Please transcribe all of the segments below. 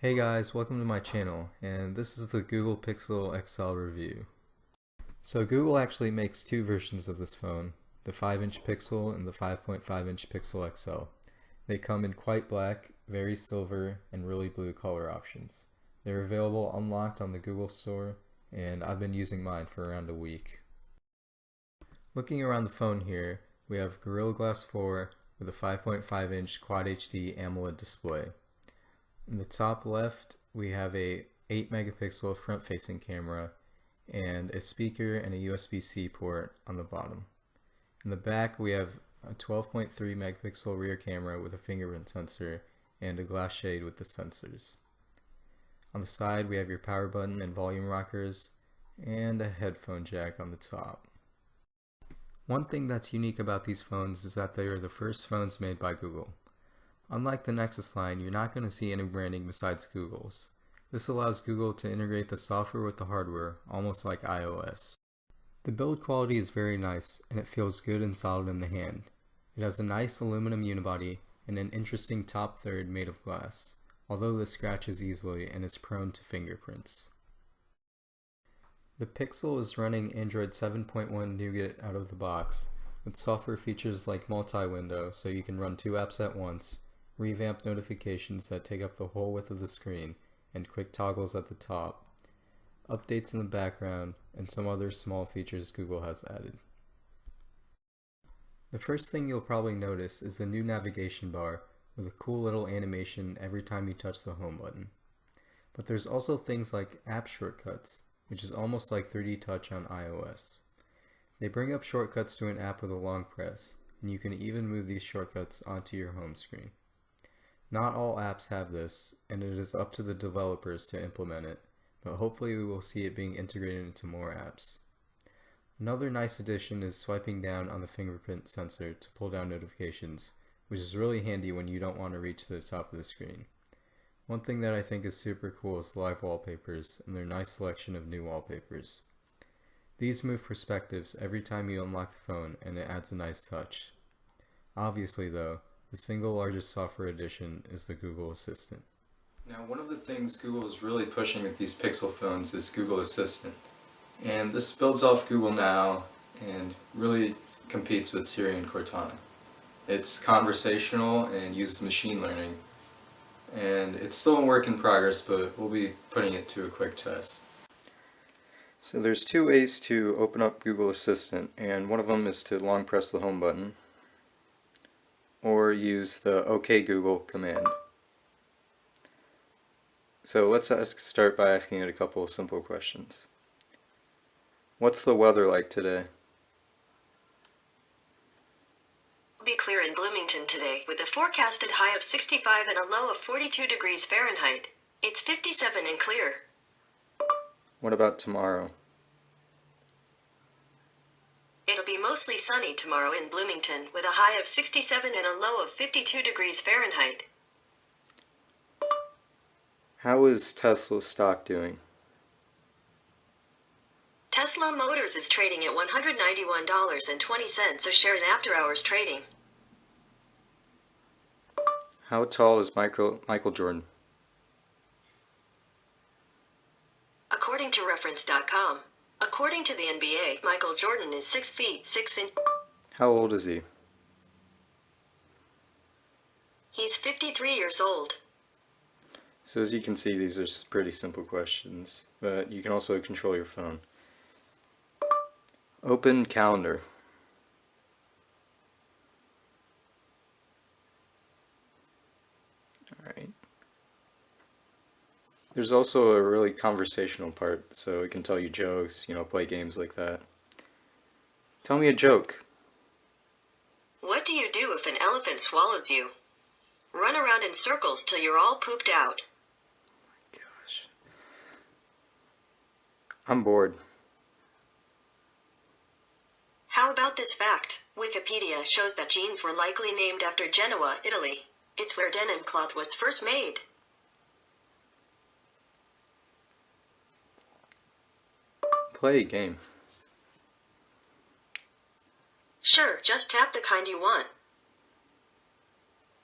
Hey guys, welcome to my channel, and this is the Google Pixel XL review. So Google actually makes two versions of this phone, the 5-inch Pixel and the 5.5-inch Pixel XL. They come in quite black, very silver, and really blue color options. They're available unlocked on the Google Store, and I've been using mine for around a week. Looking around the phone here, we have Gorilla Glass 4 with a 5.5-inch Quad HD AMOLED display. In the top left, we have a 8 megapixel front-facing camera and a speaker and a USB-C port on the bottom. In the back, we have a 12.3 megapixel rear camera with a fingerprint sensor and a glass shade with the sensors. On the side, we have your power button and volume rockers and a headphone jack on the top. One thing that's unique about these phones is that they are the first phones made by Google. Unlike the Nexus line, you're not going to see any branding besides Google's. This allows Google to integrate the software with the hardware, almost like iOS. The build quality is very nice, and it feels good and solid in the hand. It has a nice aluminum unibody and an interesting top third made of glass, although this scratches easily and is prone to fingerprints. The Pixel is running Android 7.1 Nougat out of the box, with software features like multi-window so you can run two apps at once, revamped notifications that take up the whole width of the screen, and quick toggles at the top, updates in the background, and some other small features Google has added. The first thing you'll probably notice is the new navigation bar with a cool little animation every time you touch the home button. But there's also things like app shortcuts, which is almost like 3D Touch on iOS. They bring up shortcuts to an app with a long press, and you can even move these shortcuts onto your home screen. Not all apps have this, and it is up to the developers to implement it, but hopefully we will see it being integrated into more apps. Another nice addition is swiping down on the fingerprint sensor to pull down notifications, which is really handy when you don't want to reach to the top of the screen. One thing that I think is super cool is the live wallpapers and their nice selection of new wallpapers. These move perspectives every time you unlock the phone, and it adds a nice touch. Obviously though, the single largest software addition is the Google Assistant. Now, one of the things Google is really pushing with these Pixel phones is Google Assistant. And this builds off Google Now and really competes with Siri and Cortana. It's conversational and uses machine learning. And it's still a work in progress, but we'll be putting it to a quick test. So there's two ways to open up Google Assistant, and one of them is to long press the home button or use the OK Google command. So let's start by asking it a couple of simple questions. What's the weather like today? Be clear in Bloomington today with a forecasted high of 65 and a low of 42 degrees Fahrenheit. It's 57 and clear. What about tomorrow? It'll be mostly sunny tomorrow in Bloomington with a high of 67 and a low of 52 degrees Fahrenheit. How is Tesla stock doing? Tesla Motors is trading at $191.20 a share in after-hours trading. How tall is Michael Jordan? According to reference.com. According to the NBA, Michael Jordan is 6 feet 6 inches. How old is he? He's 53 years old. So as you can see, these are pretty simple questions, but you can also control your phone. Open calendar. Alright. There's also a really conversational part, so it can tell you jokes, play games like that. Tell me a joke. What do you do if an elephant swallows you? Run around in circles till you're all pooped out. Gosh. I'm bored. How about this fact? Wikipedia shows that jeans were likely named after Genoa, Italy. It's where denim cloth was first made. Play a game. Sure, just tap the kind you want.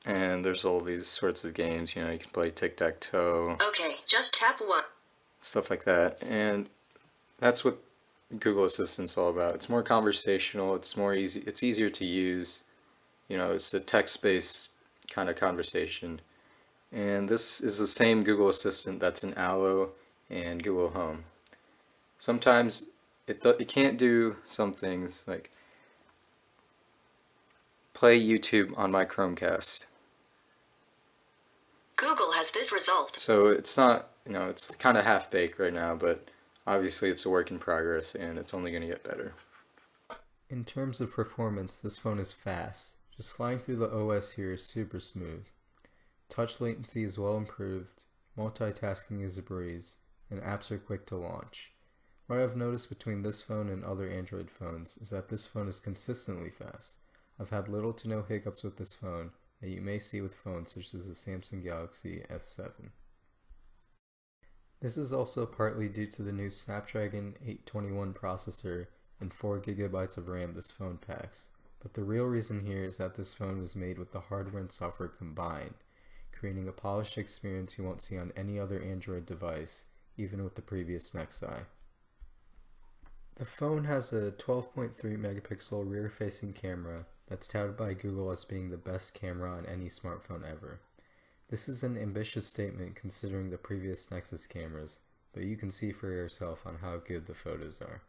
And there's all these sorts of games, you know, you can play tic-tac-toe. Okay, just tap 1. Stuff like that. And that's what Google Assistant's all about. It's more conversational, it's easier to use. You know, it's a text-based kind of conversation. And this is the same Google Assistant that's in Allo and Google Home. Sometimes it can't do some things like play YouTube on my Chromecast. Google has this result. So it's not, you know, it's kind of half-baked right now, but obviously it's a work in progress and it's only going to get better. In terms of performance, this phone is fast. Just flying through the OS here is super smooth. Touch latency is well improved, multitasking is a breeze, and apps are quick to launch. What I've noticed between this phone and other Android phones is that this phone is consistently fast. I've had little to no hiccups with this phone that you may see with phones such as the Samsung Galaxy S7. This is also partly due to the new Snapdragon 821 processor and 4GB of RAM this phone packs, but the real reason here is that this phone was made with the hardware and software combined, creating a polished experience you won't see on any other Android device, even with the previous Nexi. The phone has a 12.3 megapixel rear-facing camera that's touted by Google as being the best camera on any smartphone ever. This is an ambitious statement considering the previous Nexus cameras, but you can see for yourself on how good the photos are.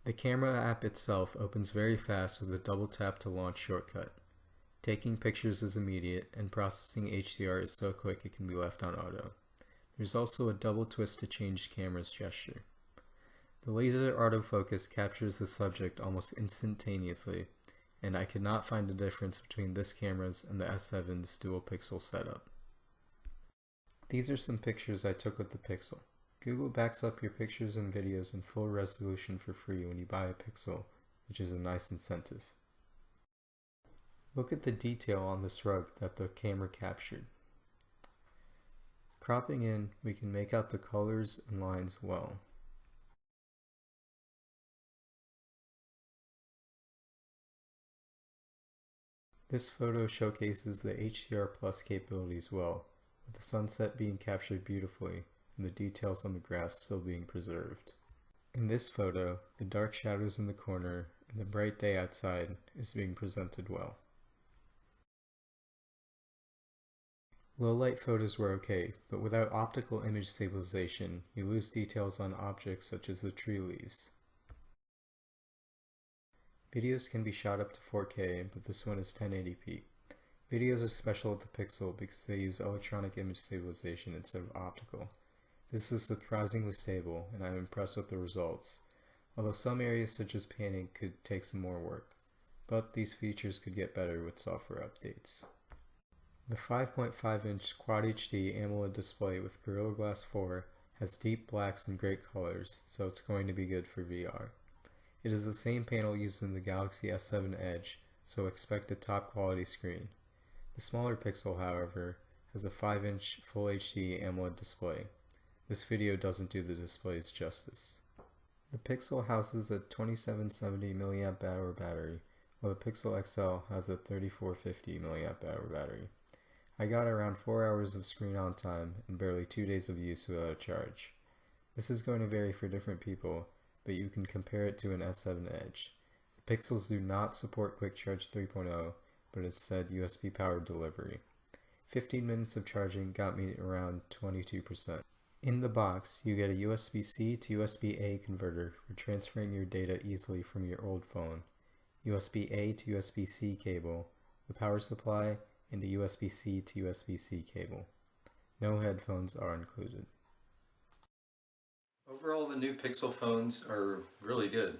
The camera app itself opens very fast with a double tap to launch shortcut. Taking pictures is immediate, and processing HDR is so quick it can be left on auto. There's also a double twist to change camera's gesture. The laser autofocus captures the subject almost instantaneously, and I could not find a difference between this camera's and the S7's dual pixel setup. These are some pictures I took with the Pixel. Google backs up your pictures and videos in full resolution for free when you buy a Pixel, which is a nice incentive. Look at the detail on this rug that the camera captured. Cropping in, we can make out the colors and lines well. This photo showcases the HDR Plus capabilities well, with the sunset being captured beautifully and the details on the grass still being preserved. In this photo, the dark shadows in the corner and the bright day outside is being presented well. Low light photos were okay, but without optical image stabilization, you lose details on objects such as the tree leaves. Videos can be shot up to 4K, but this one is 1080p. Videos are special with the Pixel because they use electronic image stabilization instead of optical. This is surprisingly stable, and I'm impressed with the results, although some areas such as panning could take some more work, but these features could get better with software updates. The 5.5-inch Quad HD AMOLED display with Gorilla Glass 4 has deep blacks and great colors, so it's going to be good for VR. It is the same panel used in the Galaxy S7 Edge, so expect a top quality screen. The smaller Pixel, however, has a 5-inch Full HD AMOLED display. This video doesn't do the displays justice. The Pixel houses a 2770 mAh battery, while the Pixel XL has a 3450 mAh battery. I got around 4 hours of screen on time and barely 2 days of use without a charge. This is going to vary for different people, but you can compare it to an S7 Edge. The Pixels do not support Quick Charge 3.0, but instead USB powered delivery. 15 minutes of charging got me around 22%. In the box, you get a USB-C to USB-A converter for transferring your data easily from your old phone, USB-A to USB-C cable, the power supply, and a USB-C to USB-C cable. No headphones are included. Overall, the new Pixel phones are really good.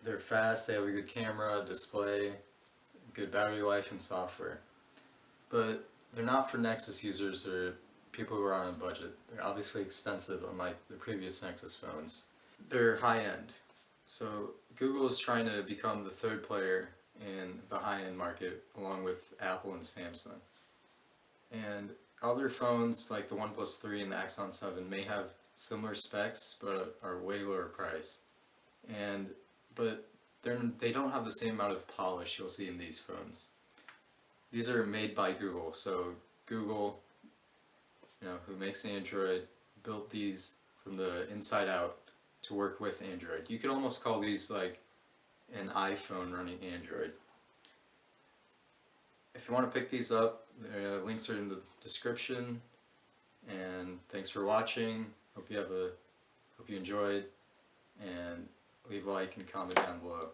They're fast, they have a good camera, display, good battery life, and software. But they're not for Nexus users or people who are on a budget. They're obviously expensive, unlike the previous Nexus phones. They're high-end. So Google is trying to become the third player in the high-end market, along with Apple and Samsung. And other phones like the OnePlus 3 and the Axon 7 may have similar specs, but are way lower price. But they don't have the same amount of polish you'll see in these phones. these are made by Google. So Google, who makes Android, built these from the inside out to work with Android. You could almost call these like an iPhone running Android. If you want to pick these up, the links are in the description. And thanks for watching. Hope you enjoyed, and leave a like and comment down below.